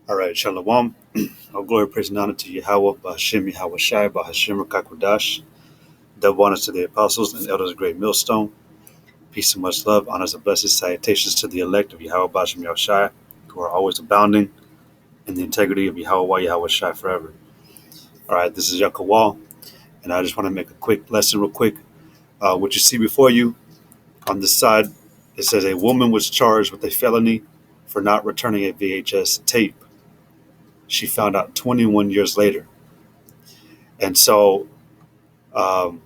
All right, Shalom. All glory, praise, and honor to Yahweh, Bahashim, Yahweh Shai, Bahashim, Rakakwadash. Double honors to the apostles and elders of Great Millstone. Peace and much love, honors and blessings, salutations to the elect of Yahweh, Bahashim, Yahweh Shai, who are always abounding in the integrity of Yahweh, Yahweh Shai forever. All right, this is Yakawal, and I just want to make a quick lesson real quick. What you see before you on this side, it says a woman was charged with a felony for not returning a VHS tape. She found out 21 years later. And so, um,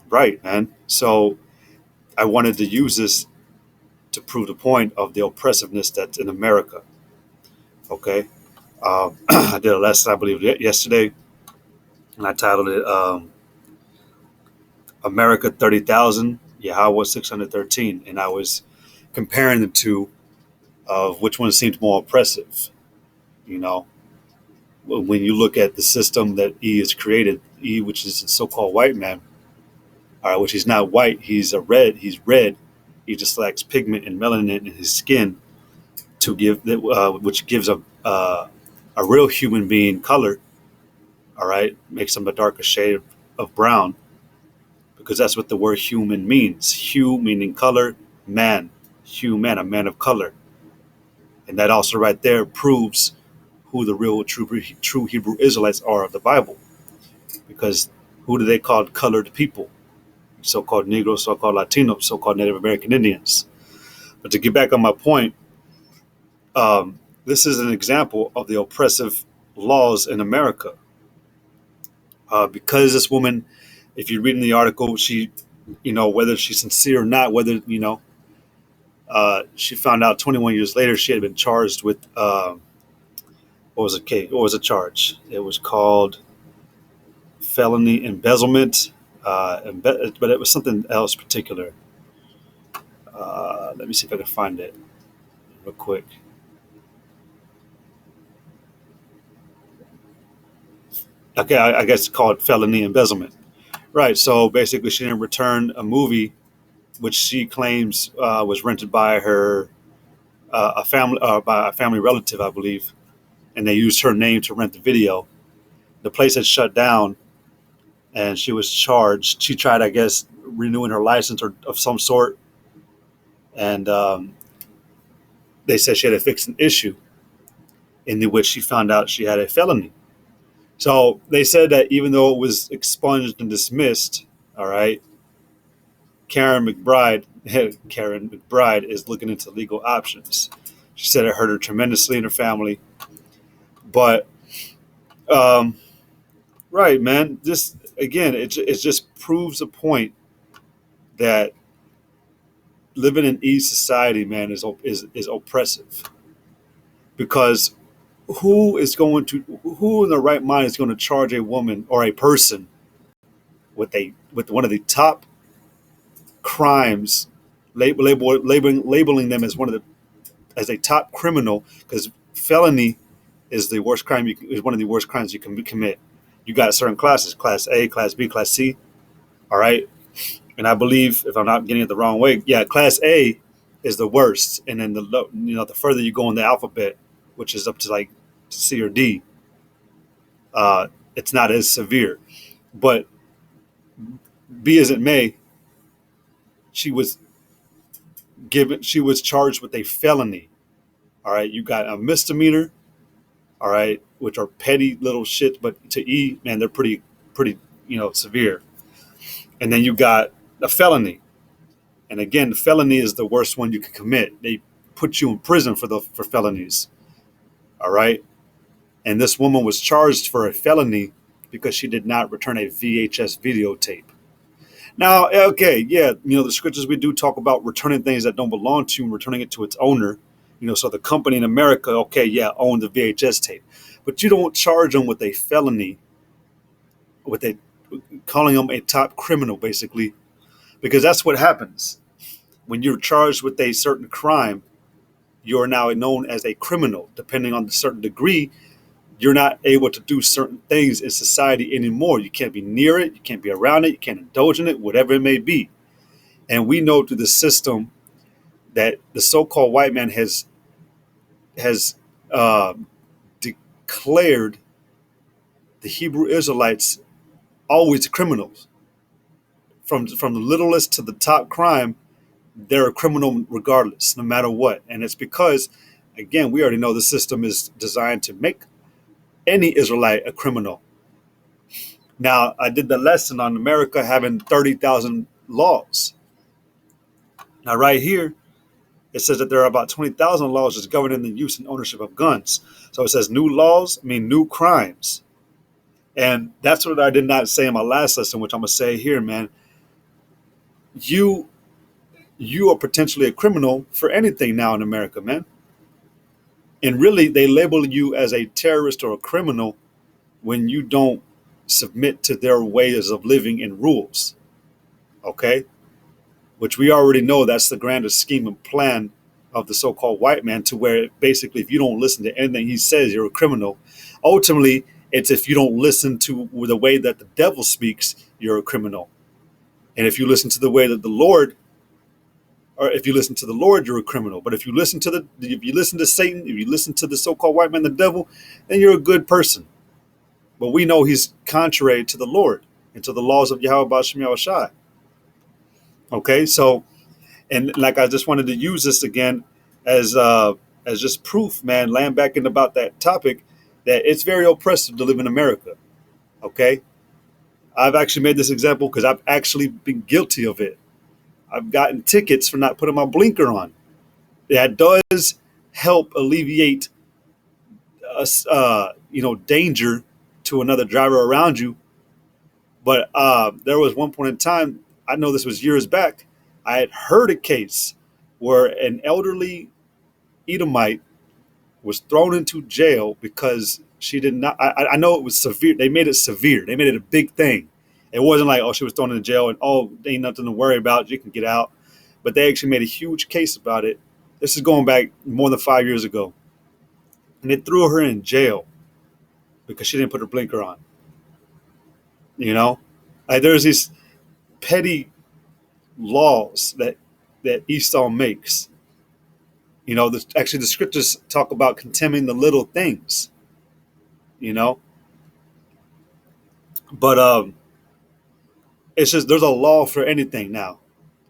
right, man. So I wanted to use this to prove the point of the oppressiveness that's in America. Okay. I did a lesson, I believe, yesterday, and I titled it America 30,000, Yahweh 613. And I was comparing the two of which one seemed more oppressive. You know, when you look at the system that E has created, E, which is a so called white man, which he's not white, he's he's red. He just lacks pigment and melanin in his skin to give that, which gives a real human being color. All right, makes him a darker shade of brown, because that's what the word human means. Hue meaning color, man, human, a man of color, and that also right there proves who the real true Hebrew Israelites are of the Bible, because who do they call colored people? So-called Negroes, so-called Latinos, so-called Native American Indians. But to get back on my point, this is an example of the oppressive laws in America. Because this woman, if you read in the article, she, whether she's sincere or not, whether, she found out 21 years later she had been charged with, what was it? What was the charge? It was called felony embezzlement, but it was something else particular. Let me see if I can find it real quick. Okay, I guess it's called felony embezzlement. Right. So basically, she didn't return a movie which she claims was rented by her by a family relative, I believe, and they used her name to rent the video. The place had shut down, and she was charged. She tried, I guess, renewing her license or of some sort, and they said she had to fix an issue in which she found out she had a felony. So they said that even though it was expunged and dismissed, all right, Karen McBride, Karen McBride is looking into legal options. She said it hurt her tremendously and her family. But, right, man, this, again, it just proves a point that living in East society, man, is oppressive. Because who in the right mind is going to charge a woman or a person with one of the top crimes, labeling them as as a top criminal, because felony is the worst crime. Is one of the worst crimes you can commit. You got certain classes: Class A, Class B, Class C. All right, and I believe, if I'm not getting it the wrong way, yeah, Class A is the worst, and then the further you go in the alphabet, which is up to like C or D, it's not as severe. But be as it may, she was she was charged with a felony. All right, you got a misdemeanor, all right, which are petty little shit, but to E, man, they're pretty, severe. And then you got a felony. And again, the felony is the worst one you can commit. They put you in prison for felonies. All right. And this woman was charged for a felony because she did not return a VHS videotape. Now, okay, yeah, the scriptures, we do talk about returning things that don't belong to you and returning it to its owner. So the company in America, okay, yeah, owned the VHS tape, but you don't charge them with a felony, calling them a top criminal, basically, because that's what happens when you're charged with a certain crime. You're now known as a criminal. Depending on the certain degree, you're not able to do certain things in society anymore. You can't be near it, you can't be around it, you can't indulge in it, whatever it may be. And we know through the system that the so-called white man has declared the Hebrew Israelites always criminals. From the littlest to the top crime, they're a criminal regardless, no matter what. And it's because, again, we already know the system is designed to make any Israelite a criminal. Now, I did the lesson on America having 30,000 laws. Now, right here, it says that there are about 20,000 laws just governing the use and ownership of guns. So it says new laws mean new crimes. And that's what I did not say in my last lesson, which I'm going to say here, man. You are potentially a criminal for anything now in America, man. And really, they label you as a terrorist or a criminal when you don't submit to their ways of living and rules. Okay? Which we already know that's the grandest scheme and plan of the so-called white man, to where basically if you don't listen to anything he says, you're a criminal. Ultimately, it's if you don't listen to the way that the devil speaks, you're a criminal. And if you listen to the way that the Lord, or if you listen to the Lord, you're a criminal. But if you listen to Satan, if you listen to the so-called white man, the devil, then you're a good person. But we know he's contrary to the Lord and to the laws of Yahweh B'Shem Yahushai. Okay, so, and like I just wanted to use this again as just proof, man, laying back in about that topic, that it's very oppressive to live in America. Okay, I've actually made this example because I've actually been guilty of it. I've gotten tickets for not putting my blinker on. That does help alleviate danger to another driver around you. But there was one point in time, I know this was years back, I had heard a case where an elderly Edomite was thrown into jail because she did not, I know it was severe. They made it severe. They made it a big thing. It wasn't like, oh, she was thrown into jail and, oh, ain't nothing to worry about. You can get out. But they actually made a huge case about it. This is going back more than 5 years ago. And they threw her in jail because she didn't put her blinker on. You know, like there's these petty laws that Esau makes. You know, actually the scriptures talk about condemning the little things. You know, but it's just there's a law for anything now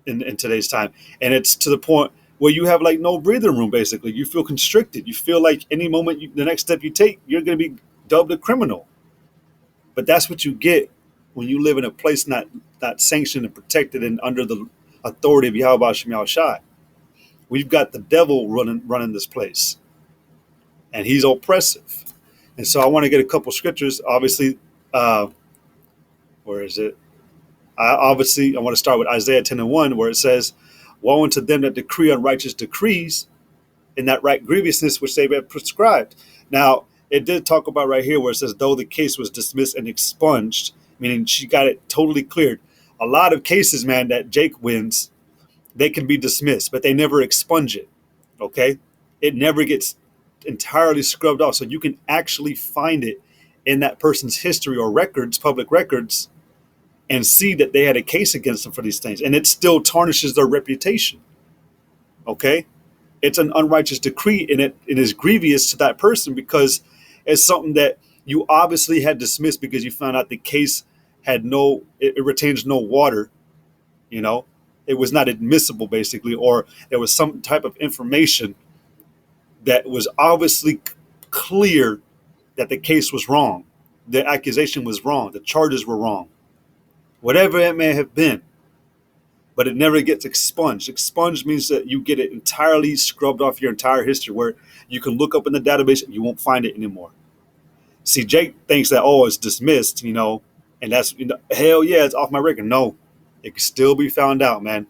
in today's time, and it's to the point where you have like no breathing room. Basically, you feel constricted. You feel like any moment the next step you take, you're going to be dubbed a criminal. But that's what you get when you live in a place not sanctioned and protected and under the authority of Yahweh Shem Yahushai. We've got the devil running this place, and he's oppressive. And so I want to get a couple scriptures. Obviously, where is it? I want to start with Isaiah 10:1, where it says, "Woe unto them that decree unrighteous decrees, and that right grievousness which they have prescribed." Now, it did talk about right here where it says, though the case was dismissed and expunged, meaning she got it totally cleared. A lot of cases, man, that Jake wins, they can be dismissed, but they never expunge it. Okay? It never gets entirely scrubbed off. So you can actually find it in that person's history or records, public records, and see that they had a case against them for these things. And it still tarnishes their reputation. Okay? It's an unrighteous decree, and it is grievous to that person because it's something that you obviously had dismissed because you found out the case had it retains no water, you know, it was not admissible basically, or there was some type of information that was obviously clear that the case was wrong, the accusation was wrong, the charges were wrong, whatever it may have been. But it never gets expunged. Expunged means that you get it entirely scrubbed off your entire history, where you can look up in the database and you won't find it anymore. See, Jake thinks that, oh, it's dismissed, you know, and that's, you know, hell yeah, it's off my record. No, it can still be found out, man.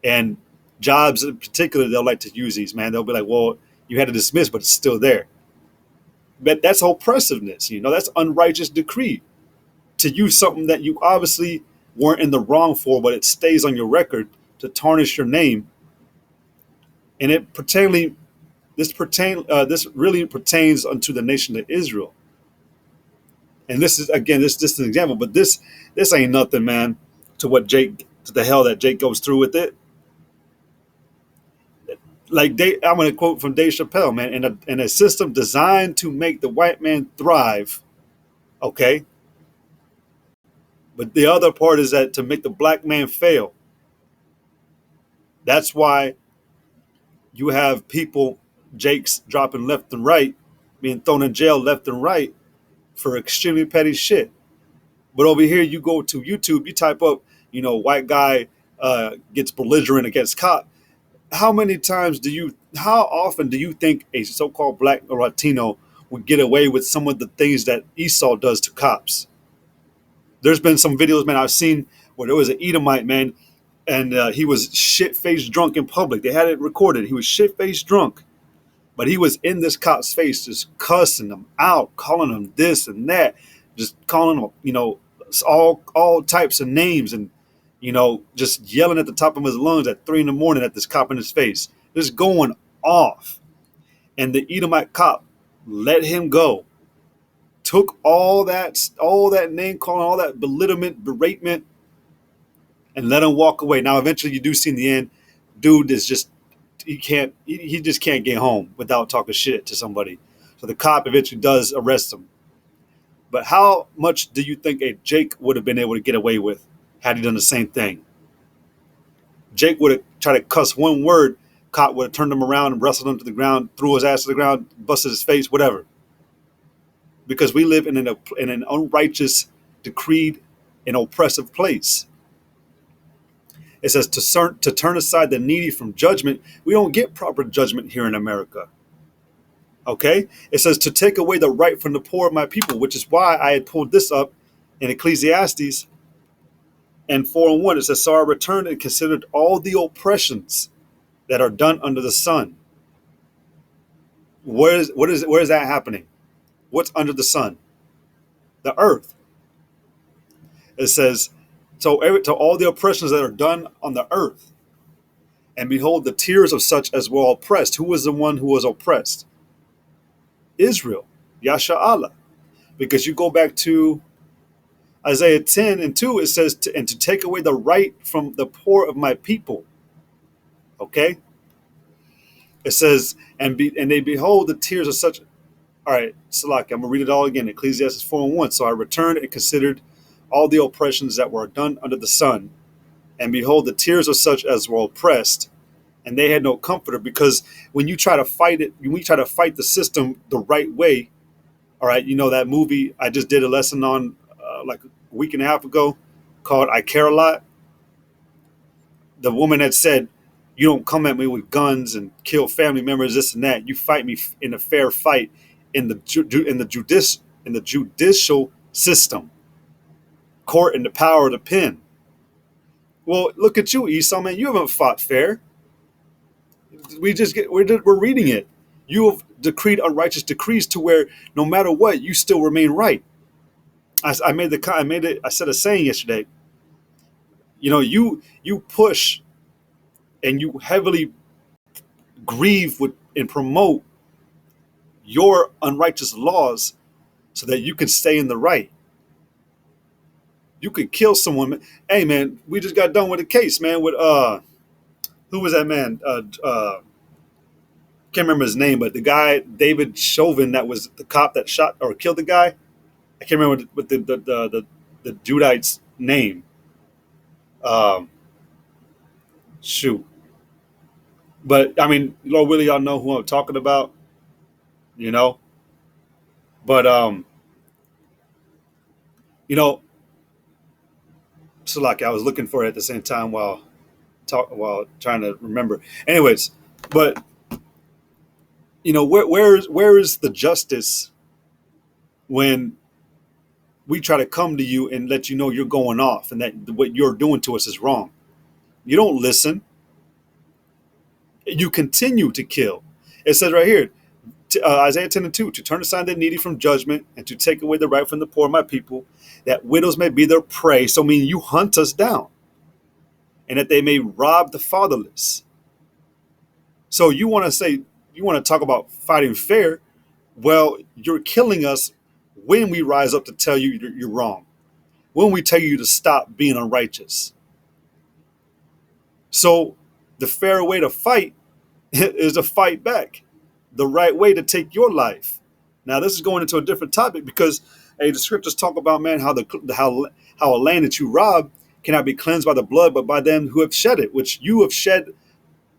And jobs in particular, they'll like to use these, man. They'll be like, well, you had to dismiss, but it's still there. But that's oppressiveness, you know, that's unrighteous decree. To use something that you obviously weren't in the wrong for, but it stays on your record to tarnish your name. And this really pertains unto the nation of Israel. And this is, again, this is just an example, but this ain't nothing, man, to the hell that Jake goes through with it. I'm going to quote from Dave Chappelle, man, in a system designed to make the white man thrive, okay? But the other part is that to make the black man fail. That's why you have people, Jakes dropping left and right, being thrown in jail left and right for extremely petty shit. But over here, you go to YouTube, you type up, white guy gets belligerent against cop. How often do you think a so-called black or Latino would get away with some of the things that Esau does to cops? There's been some videos, man, I've seen where there was an Edomite, man, and he was shit-faced drunk in public. They had it recorded. He was shit-faced drunk. But he was in this cop's face, just cussing them out, calling them this and that, just calling them, all types of names, and just yelling at the top of his lungs at 3 a.m. at this cop in his face, just going off. And the Edomite cop let him go, took all that name calling, all that belittlement, beratement, and let him walk away. Now, eventually, you do see in the end, dude is just he just can't get home without talking shit to somebody. So the cop eventually does arrest him. But how much do you think a Jake would have been able to get away with had he done the same thing? Jake would have tried to cuss one word, cop would have turned him around and wrestled him to the ground, threw his ass to the ground, busted his face, whatever. Because we live in an unrighteous, decreed, and oppressive place. It says to turn aside the needy from judgment. We don't get proper judgment here in America. Okay? It says to take away the right from the poor of my people, which is why I had pulled this up in Ecclesiastes and 4:1. It says, so I returned and considered all the oppressions that are done under the sun. Where is that happening? What's under the sun? The earth. It says, to all the oppressions that are done on the earth. And behold, the tears of such as were oppressed. Who was the one who was oppressed? Israel, Yasha Allah. Because you go back to Isaiah 10:2, it says, and to take away the right from the poor of my people. Okay? It says, and they behold the tears of such. All right, Salaki, I'm going to read it all again. Ecclesiastes 4:1. So I returned and considered all the oppressions that were done under the sun. And behold, the tears of such as were oppressed, and they had no comforter. Because when you try to fight it, when you try to fight the system the right way, all right, that movie I just did a lesson on like a week and a half ago called I Care a Lot. The woman had said, you don't come at me with guns and kill family members, this and that. You fight me in a fair fight in the judicial system, court and the power of the pen. Well, look at you, Esau, man. You haven't fought fair. We're reading it. You have decreed unrighteous decrees to where no matter what, you still remain right. I said a saying yesterday. You push and you heavily grieve with and promote your unrighteous laws so that you can stay in the right. You could kill someone. Hey, man, we just got done with a case, man, with who was that man? Can't remember his name, but the guy David Chauvin, that was the cop that shot or killed the guy. I can't remember what the Judite's name. Shoot, but I mean, Lord willing, y'all know who I'm talking about, But so like I was looking for it at the same time while trying to remember. Anyways, but where is the justice when we try to come to you and let you know you're going off and that what you're doing to us is wrong? You don't listen. You continue to kill. It says right here, Isaiah 10:2, to turn aside the needy from judgment and to take away the right from the poor of my people, that widows may be their prey. So meaning you hunt us down and that they may rob the fatherless. So you want to talk about fighting fair. Well, you're killing us when we rise up to tell you you're wrong, when we tell you to stop being unrighteous. So the fair way to fight is to fight back the right way to take your life. Now, this is going into a different topic because, hey, the scriptures talk about, man, how a land that you rob cannot be cleansed by the blood, but by them who have shed it, which you have shed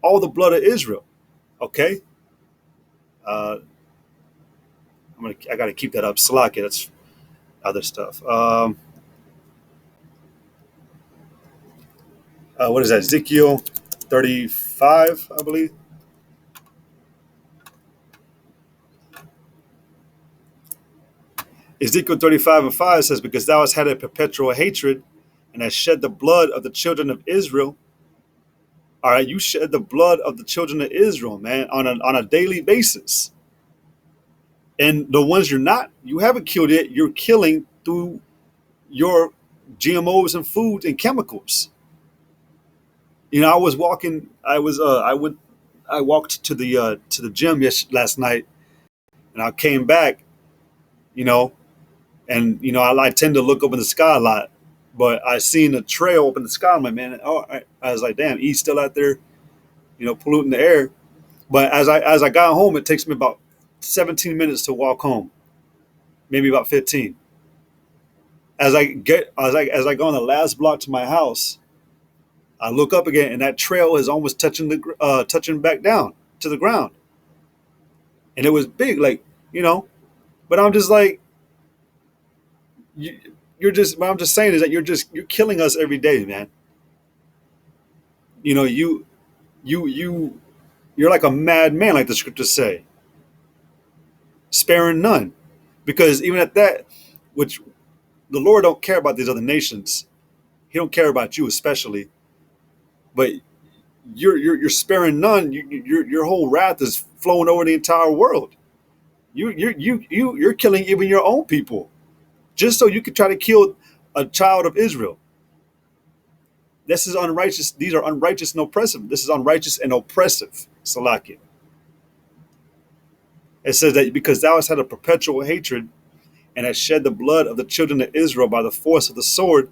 all the blood of Israel. Okay, uh, I got to keep that up. Salaki, that's other stuff. What is that? Ezekiel 35, I believe. Ezekiel 35 and 5 says, because thou hast had a perpetual hatred and hast shed the blood of the children of Israel. All right, you shed the blood of the children of Israel, man, on a daily basis. And the ones you haven't killed yet, you're killing through your GMOs and foods and chemicals. I was walking. I walked to the gym last night, and I came back. You know, and I tend to look up in the sky a lot, but I seen a trail up in the sky. I'm like, man, oh, I was like, damn, he's still out there, polluting the air. But as I got home, it takes me about 17 minutes to walk home, maybe about 15. As I go on the last block to my house, I look up again, and that trail is almost touching back down to the ground, and it was big, like. But I'm just like, what I'm just saying is that you're killing us every day, man. You're like a madman, like the scriptures say, sparing none, because even at that, which the Lord don't care about these other nations, He don't care about you especially, but you're sparing none. Your whole wrath is flowing over the entire world. You're killing even your own people, just so you could try to kill a child of Israel. This is unrighteous. These are unrighteous and oppressive. This is unrighteous and oppressive. Salakia. It says that because thou hast had a perpetual hatred and hast shed the blood of the children of Israel by the force of the sword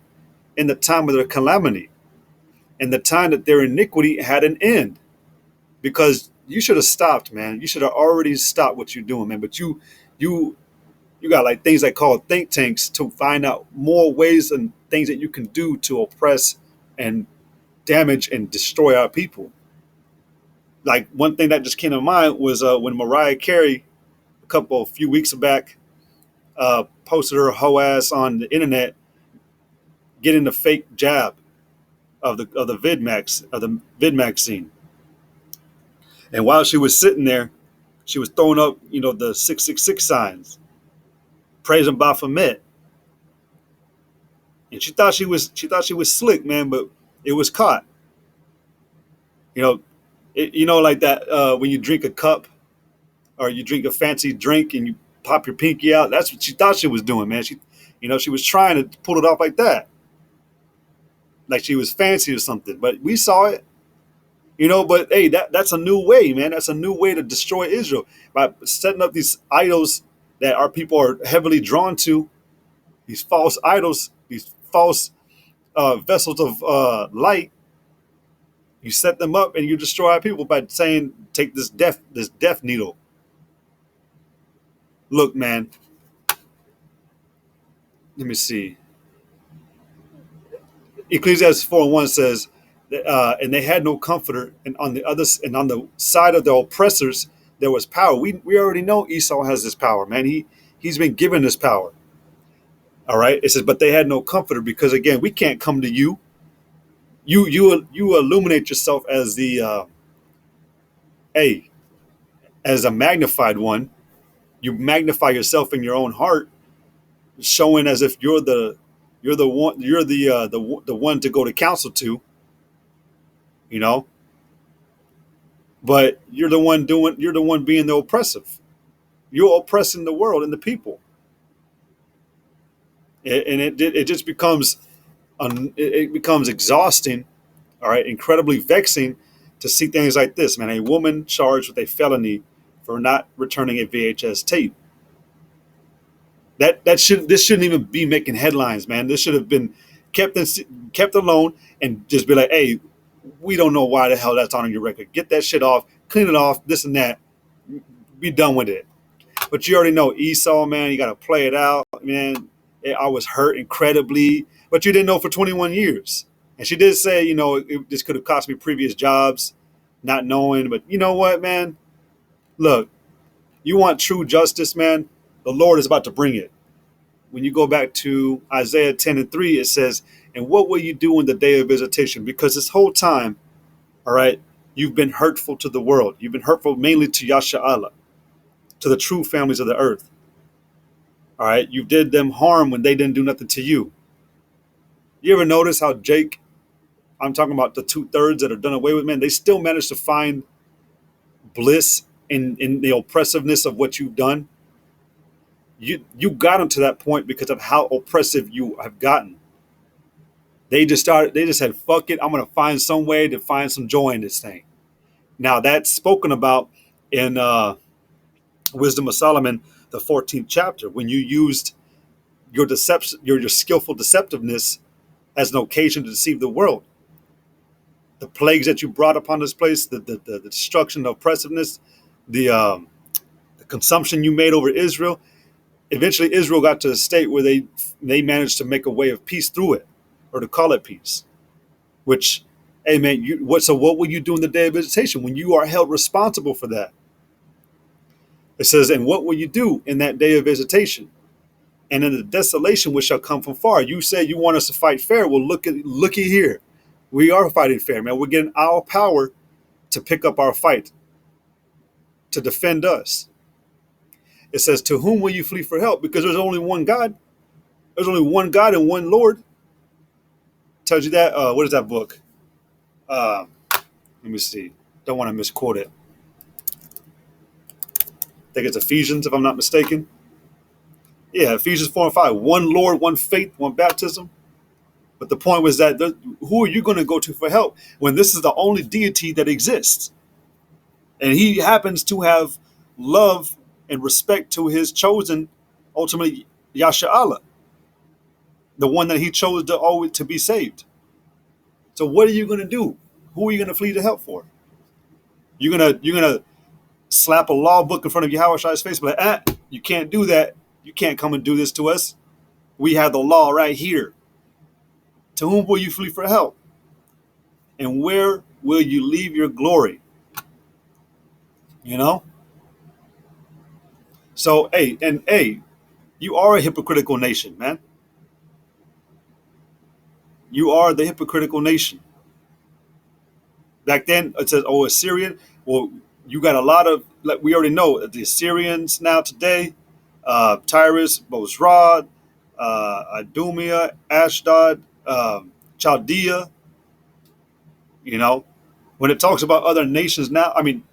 in the time of their calamity, in the time that their iniquity had an end. Because you should have stopped, man. You should have already stopped what you're doing, man. But you got like things like called think tanks to find out more ways and things that you can do to oppress and damage and destroy our people. Like one thing that just came to mind was when Mariah Carey, a few weeks back, posted her hoe ass on the internet getting the fake jab of the VidMax scene. And while she was sitting there, she was throwing up, the 666 signs, praising Baphomet. And she thought she was slick, man, but it was caught. Like that when you drink a cup or you drink a fancy drink and you pop your pinky out. That's what she thought she was doing, man. She was trying to pull it off like that, like she was fancy or something. But we saw it, But hey, that's a new way, man. That's a new way to destroy Israel by setting up these idols that our people are heavily drawn to. These false idols, these false vessels of light. You set them up and you destroy our people by saying, "Take this death needle." Look, man. Let me see. Ecclesiastes 4:1 says, "And they had no comforter, and on the side of the oppressors there was power." We already know Esau has this power, man. He's been given this power. All right. It says, "But they had no comforter," because again, we can't come to you. You illuminate yourself as as a magnified one. You magnify yourself in your own heart, showing as if you're the one to go to counsel to, but you're the one being the oppressive. You're oppressing the world and the people, and it just becomes it becomes exhausting, all right, incredibly vexing to see things like this, man. A woman charged with a felony for not returning a VHS tape. This shouldn't even be making headlines, man. This should have been kept alone and just be like, hey, we don't know why the hell that's on your record. Get that shit off. clean it off, this and that, be done with it. But you already know Esau, man, you got to play it out, man. I was hurt incredibly, but you didn't know for 21 years. And she did say, this could have cost me previous jobs, not knowing. But you know what, man? Look, you want true justice, man? The Lord is about to bring it. When you go back to Isaiah 10:3, it says, and what will you do in the day of visitation? Because this whole time, all right, you've been hurtful to the world. You've been hurtful mainly to Yasha'Allah, to the true families of the earth. All right, you did them harm when they didn't do nothing to you. You ever notice how Jake, I'm talking about the 2/3 that are done away with, man, they still manage to find bliss in the oppressiveness of what you've done? You got them to that point because of how oppressive you have gotten. They just said, fuck it, I'm going to find some way to find some joy in this thing. Now that's spoken about in Wisdom of Solomon, the 14th chapter, when you used your deception, your skillful deceptiveness as an occasion to deceive the world. The plagues that you brought upon this place, the destruction, the oppressiveness, the consumption you made over Israel. Eventually, Israel got to a state where they managed to make a way of peace through it, or to call it peace. Which, hey man, what will you do in the day of visitation when you are held responsible for that? It says, and what will you do in that day of visitation? And in the desolation which shall come from far. You say you want us to fight fair. Well, looky here. We are fighting fair, man. We're getting our power to pick up our fight, to defend us. It says, to whom will you flee for help? Because there's only one God. There's only one God and one Lord. Tells you that. What is that book? Let me see. Don't want to misquote it. I think it's Ephesians, if I'm not mistaken. Yeah, Ephesians 4:5. One Lord, one faith, one baptism. But the point was that who are you going to go to for help when this is the only deity that exists? And he happens to have love and respect to his chosen, ultimately, Yasha'Allah, the one that he chose to be saved. So what are you going to do? Who are you going to flee to help for? You're gonna slap a law book in front of Yahweh's face, but you can't do that. You can't come and do this to us. We have the law right here. To whom will you flee for help? And where will you leave your glory? So, you are a hypocritical nation, man. You are the hypocritical nation. Back then, it says, oh, Assyrian. Well, you got a lot of, like we already know, the Assyrians now today, Tyrus, Bozrah, Idumea, Ashdod, Chaldea. When it talks about other nations now, I mean,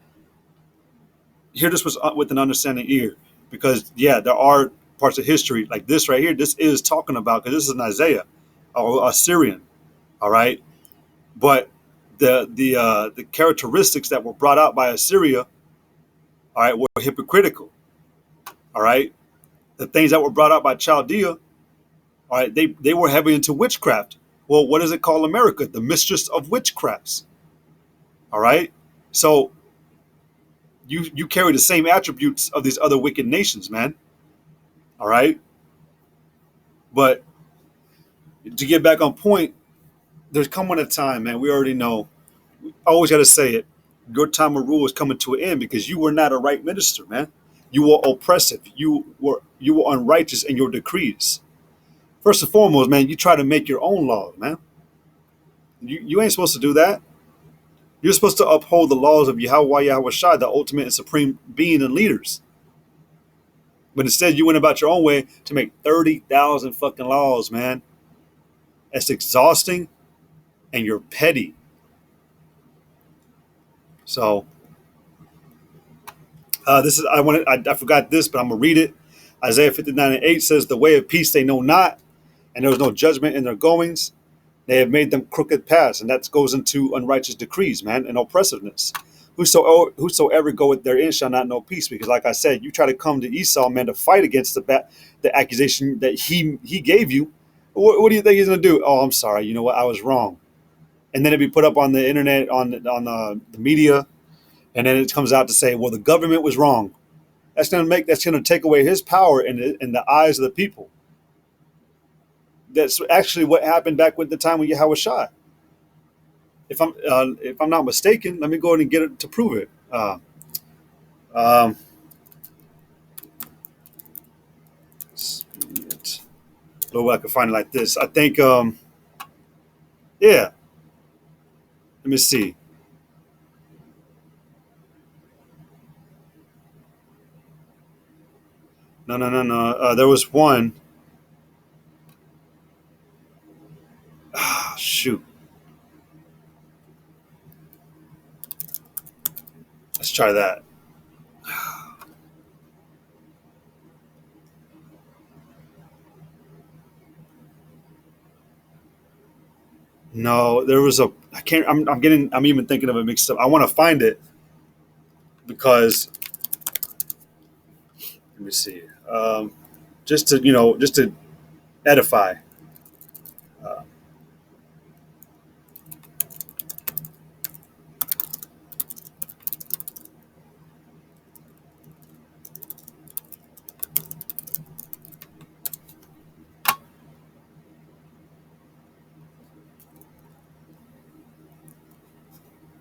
hear this with an understanding ear, because there are parts of history like this right here. This is talking about, because this is an Isaiah, or Assyrian, all right. But the characteristics that were brought out by Assyria, all right, were hypocritical, all right. The things that were brought out by Chaldea, all right, they were heavy into witchcraft. Well, what does it call America? The mistress of witchcrafts, all right. So you carry the same attributes of these other wicked nations, man. All right. But to get back on point, there's coming a time, man. We already know. I always got to say it. Your time of rule is coming to an end because you were not a right minister, man. You were oppressive. You were unrighteous in your decrees. First and foremost, man, you try to make your own laws, man. You ain't supposed to do that. You're supposed to uphold the laws of Yahweh Shai, the ultimate and supreme being and leaders. But instead, you went about your own way to make 30,000 fucking laws, man. That's exhausting, and you're petty. So, I forgot this, but I'm gonna read it. Isaiah 59:8 says, "The way of peace they know not, and there was no judgment in their goings. They have made them crooked paths," and that goes into unrighteous decrees, man, and oppressiveness. Whosoever goeth therein shall not know peace, because, like I said, you try to come to Esau, man, to fight against the accusation that he gave you. What do you think he's gonna do? Oh, I'm sorry. You know what? I was wrong. And then it'd be put up on the internet, on the media. And then it comes out to say, well, the government was wrong. That's going to take away his power in the eyes of the people. That's actually what happened back with the time when Yahweh shot. If I'm not mistaken, let me go ahead and get it to prove it. Um, Look, I can find it like this. I think, yeah. Let me see. No, no, no, no. There was one. Ah, shoot. Let's try that. No, there was a. I can't. I'm getting. I'm even thinking of it mixed up. I want to find it because. Let me see. Just to just to edify. Uh,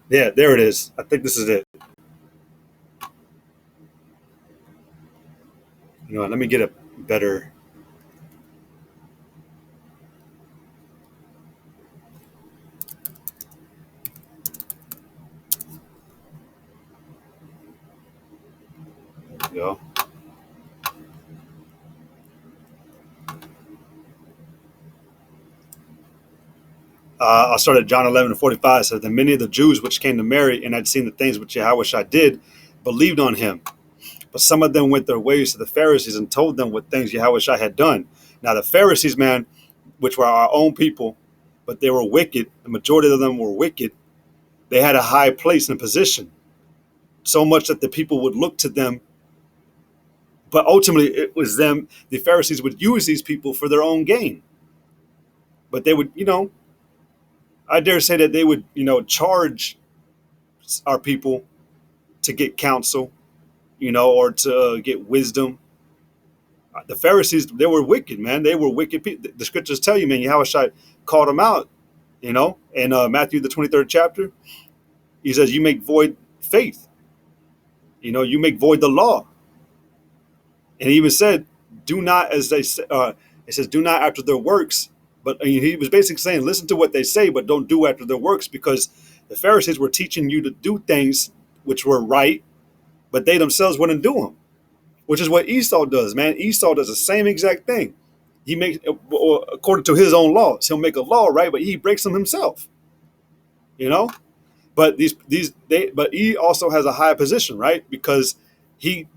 yeah, there it is. I think this is it. Let me get a better. You know. I'll start at John 11:45. It says, "Then many of the Jews which came to Mary and had seen the things which Yahweh did, believed on him. But some of them went their ways to the Pharisees and told them what things Yahweh had done." Now the Pharisees, man, which were our own people, but they were wicked. The majority of them were wicked. They had a high place and position, so much that the people would look to them. But ultimately, it was them. The Pharisees would use these people for their own gain. But they would, I dare say that they would, charge our people to get counsel, or to get wisdom. The Pharisees, they were wicked, man. They were wicked people. The scriptures tell you, man, Yahushua called them out, in Matthew, the 23rd chapter. He says, you make void faith. You make void the law. And he even said, do not, as they say, it says, do not after their works. But he was basically saying, listen to what they say, but don't do after their works, because the Pharisees were teaching you to do things which were right, but they themselves wouldn't do them, which is what Esau does, man. Esau does the same exact thing. He makes, according to his own laws, he'll make a law, right? But he breaks them himself, you know. But but he also has a high position, right? Because he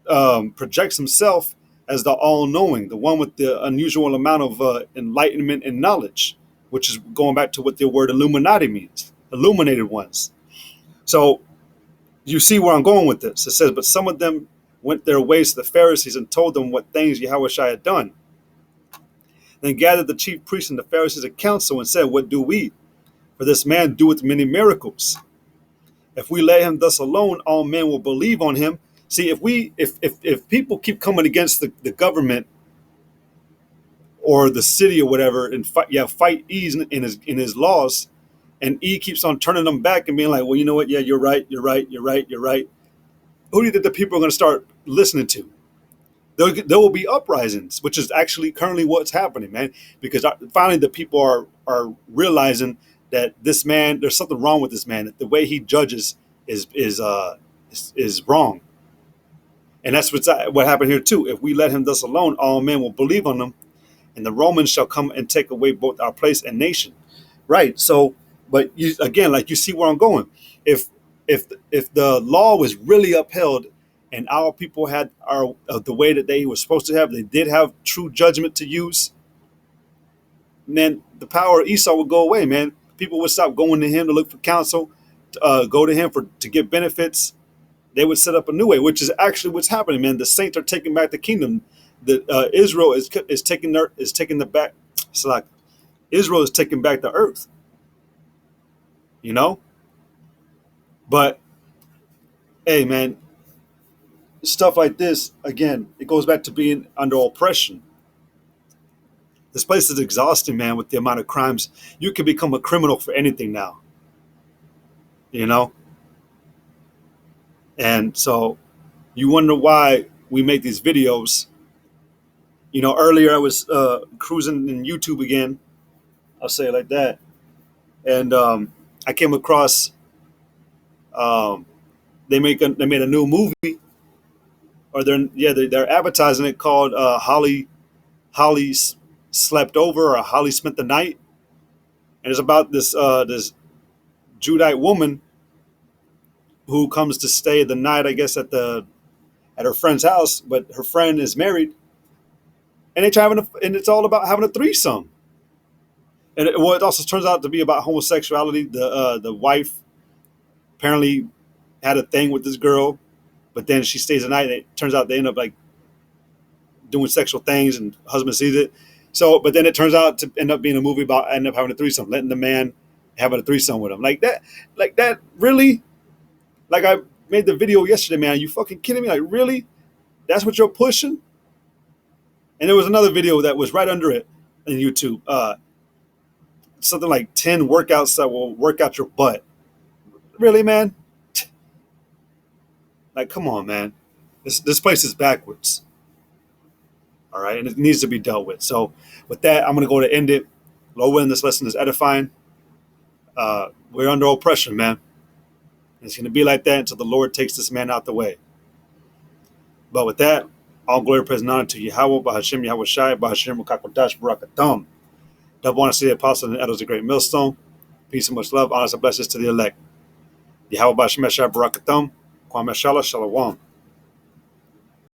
projects himself as the all-knowing, the one with the unusual amount of enlightenment and knowledge, which is going back to what the word Illuminati means, illuminated ones. So you see where I'm going with this. It says, but some of them went their ways to the Pharisees and told them what things Yahweh had done. Then gathered the chief priests and the Pharisees a council and said, what do we? For this man doeth many miracles. If we let him thus alone, all men will believe on him. See, if people keep coming against the government or the city or whatever, and fight E in his laws, and E keeps on turning them back and being like, well, you know what? Yeah, you're right. You're right. You're right. You're right. Who do you think the people are going to start listening to? There will be uprisings, which is actually currently what's happening, man. Because finally, the people are realizing that this man, there's something wrong with this man. That the way he judges is wrong, and that's what happened here too. If we let him thus alone, all men will believe on him, and the Romans shall come and take away both our place and nation. Right. So, but you, again, like you see where I'm going. If if the law was really upheld and our people had the way that they were supposed to have, they did have true judgment to use, then the power of Esau would go away, man. People would stop going to him to look for counsel, go to him to get benefits. They would set up a new way, which is actually what's happening, man. The saints are taking back the kingdom. The Israel is taking the back. It's like Israel is taking back the earth, you know. But Hey, man, stuff like this, again, it goes back to being under oppression. This place is exhausting, man, with the amount of crimes. You can become a criminal for anything now, you know? And so you wonder why we make these videos. Earlier I was cruising in YouTube again. I'll say it like that. And I came across, um, they made a new movie, or they're advertising it, called Holly Slept Over, or Holly Spent the Night. And it's about this Judite woman who comes to stay the night, I guess, at her friend's house, but her friend is married, and and it's all about having a threesome. And it also turns out to be about homosexuality. The wife apparently had a thing with this girl, but then she stays the night, and it turns out they end up like doing sexual things, and husband sees it. So, but then it turns out to end up being a movie about end up having a threesome, letting the man having a threesome with him, like that. Really, like I made the video yesterday, man. You fucking kidding me? Like, really? That's what you're pushing? And there was another video that was right under it on YouTube. Something like 10 workouts that will work out your butt. Really, man? Like, come on, man. This place is backwards. All right, and it needs to be dealt with. So, with that, I'm going to go to end it. Lord willing, this lesson is edifying. We're under oppression, man. It's going to be like that until the Lord takes this man out the way. But with that, all glory, praise, and honor to Yahweh, Bahashem, Yahweh Shai, Bahashem, Kakodash, Barakatam. Double honor to the apostles and elders of the great millstone. Peace and much love, honors and blessings to the elect. Yahweh, Bahashem, Shai, Barakatam, Kwame Shala, Shalom.